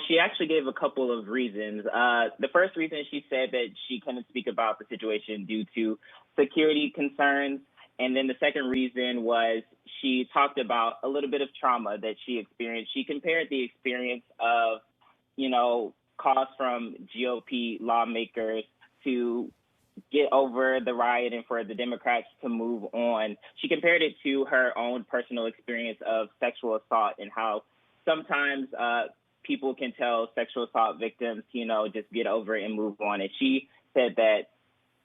She actually gave a couple of reasons. The first reason, she said that she couldn't speak about the situation due to security concerns. And then the second reason was she talked about a little bit of trauma that she experienced. She compared the experience of, calls from GOP lawmakers to get over the riot and for the Democrats to move on. She compared it to her own personal experience of sexual assault and how sometimes people can tell sexual assault victims, just get over it and move on. And she said that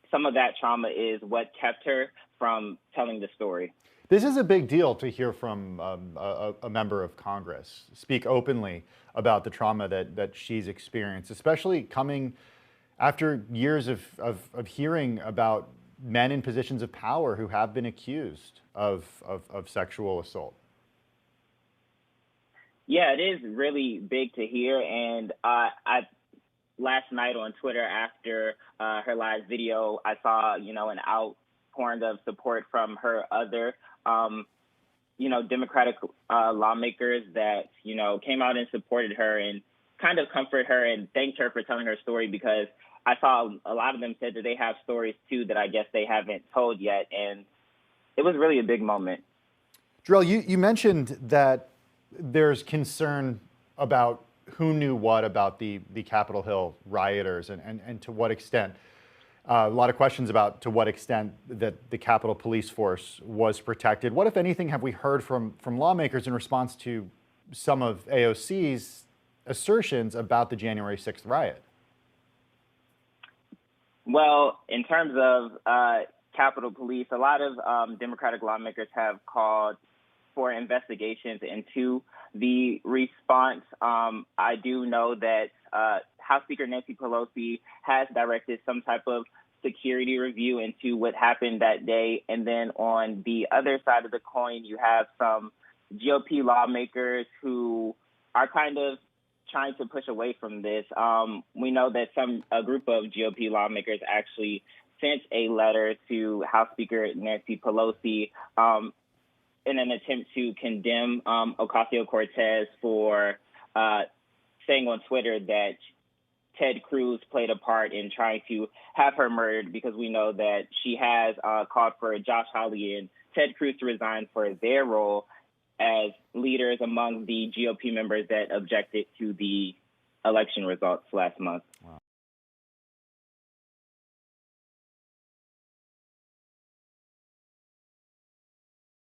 some of that trauma is what kept her from telling the story. This is a big deal to hear from a member of Congress speak openly about the trauma that she's experienced, especially coming after years of hearing about men in positions of power who have been accused of sexual assault. Yeah, it is really big to hear. And I last night on Twitter after her live video, I saw, an outpouring of support from her other, Democratic lawmakers that, came out and supported her and kind of comforted her and thanked her for telling her story, because I saw a lot of them said that they have stories, too, that I guess they haven't told yet. And it was really a big moment. Drell, you mentioned that there's concern about who knew what about the Capitol Hill rioters and to what extent. A lot of questions about to what extent that the Capitol Police Force was protected. What, if anything, have we heard from lawmakers in response to some of AOC's assertions about the January 6th riot? Well, in terms of Capitol Police, a lot of Democratic lawmakers have called for investigations into the response. I do know that House Speaker Nancy Pelosi has directed some type of security review into what happened that day. And then on the other side of the coin, you have some GOP lawmakers who are kind of trying to push away from this. We know that a group of GOP lawmakers actually sent a letter to House Speaker Nancy Pelosi in an attempt to condemn Ocasio-Cortez for saying on Twitter that Ted Cruz played a part in trying to have her murdered, because we know that she has called for Josh Hawley and Ted Cruz to resign for their role as leaders among the GOP members that objected to the election results last month.